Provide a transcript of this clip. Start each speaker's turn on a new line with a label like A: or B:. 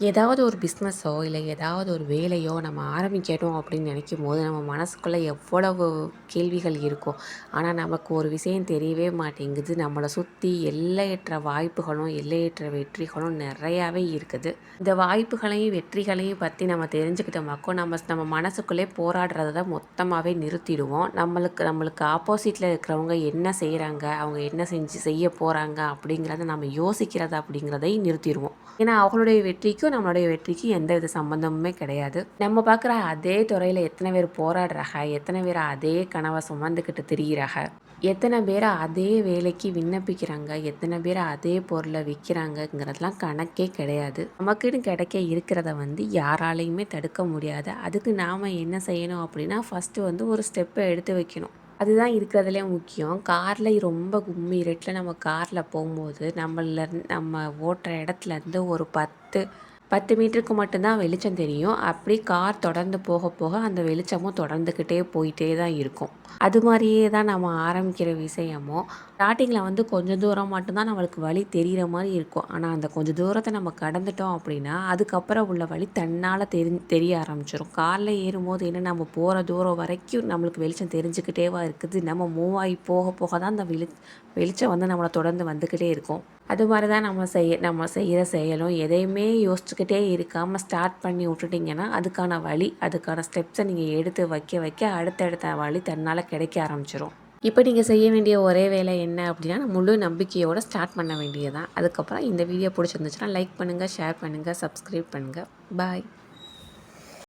A: ஏதாவது ஒரு பிஸ்னஸோ இல்லை ஏதாவது ஒரு வேலையோ நம்ம ஆரம்பிக்கணும் அப்படின்னு நினைக்கும்போது நம்ம மனசுக்குள்ளே எவ்வளவு கேள்விகள் இருக்கும். ஆனால் நமக்கு ஒரு விஷயம் தெரியவே மாட்டேங்குது. நம்மளை சுற்றி எல்லையற்ற வாய்ப்புகளும் எல்லையற்ற வெற்றிகளும் நிறையாவே இருக்குது. இந்த வாய்ப்புகளையும் வெற்றிகளையும் பற்றி நம்ம தெரிஞ்சுக்கிட்டோமாக்கோ நம்ம நம்ம மனசுக்குள்ளே போராடுறத தான் மொத்தமாகவே நிறுத்திடுவோம். நம்மளுக்கு ஆப்போசிட்டில் இருக்கிறவங்க என்ன செய்கிறாங்க, அவங்க என்ன செய்ய போகிறாங்க அப்படிங்கிறத நம்ம யோசிக்கிறது அப்படிங்கிறதை நிறுத்திடுவோம். ஏன்னா அவங்களுடைய வெற்றிக்கும் நம்மளுடைய வெற்றிக்கும் எந்த வித சம்மந்தமுமே கிடையாது. நம்ம பார்க்குற அதே துறையில் எத்தனை பேர் போராடுறாங்க, எத்தனை பேர் அதே கனவை சுமந்துக்கிட்டு திரியிறாங்க, எத்தனை பேர் அதே வேலைக்கு விண்ணப்பிக்கிறாங்க, எத்தனை பேர் அதே பொருளை விற்கிறாங்கங்கிறதுலாம் கணக்கே கிடையாது. நமக்குன்னு கிடைக்க இருக்கிறத யாராலையுமே தடுக்க முடியாது. அதுக்கு நாம் என்ன செய்யணும் அப்படின்னா ஃபஸ்ட்டு ஒரு ஸ்டெப்பை எடுத்து வைக்கணும். அதுதான் இருக்கிறதுலே முக்கியம். காரில் ரொம்ப கும்மி இருட்டில் நம்ம காரில் போகும்போது நம்ம ஓட்டுற இடத்துலேருந்து ஒரு 10 மீட்டருக்கு மட்டும்தான் வெளிச்சம் தெரியும். அப்படி கார் தொடர்ந்து போக போக அந்த வெளிச்சமும் தொடர்ந்துக்கிட்டே போயிட்டே தான் இருக்கும். அது மாதிரியே தான் நம்ம ஆரம்பிக்கிற விஷயமும் ஸ்டார்டிங்கில் கொஞ்சம் தூரம் மட்டும்தான் நம்மளுக்கு வழி தெரிகிற மாதிரி இருக்கும். ஆனால் அந்த கொஞ்சம் தூரத்தை நம்ம கடந்துட்டோம் அப்படின்னா அதுக்கப்புறம் உள்ள வழி தன்னால் தெரிய ஆரம்பிச்சிடும். காரில் ஏறும்போது என்ன நம்ம போகிற தூரம் வரைக்கும் நம்மளுக்கு வெளிச்சம் தெரிஞ்சுக்கிட்டேவா இருக்குது. நம்ம மூவ் ஆகி போக போக தான் அந்த வெளிச்சம் நம்மளை தொடர்ந்து வந்துக்கிட்டே இருக்கும். அது மாதிரி தான் நம்ம செய்கிற செயலும் எதையுமே யோசிச்சுக்கிட்டே இருக்காமல் ஸ்டார்ட் பண்ணி விட்டுட்டிங்கன்னா அதுக்கான வழி அதுக்கான ஸ்டெப்ஸை நீங்கள் எடுத்து வைக்க வைக்க அடுத்தடுத்த வழி தன்னால் கிடைக்க ஆரம்பிச்சிடும். இப்போ நீங்கள் செய்ய வேண்டிய ஒரே வேலை என்ன அப்படின்னா முழு நம்பிக்கையோடு ஸ்டார்ட் பண்ண வேண்டியது தான். அதுக்கப்புறம் இந்த வீடியோ பிடிச்சிருந்துச்சுன்னா லைக் பண்ணுங்கள், ஷேர் பண்ணுங்கள், சப்ஸ்கிரைப் பண்ணுங்கள். பாய்.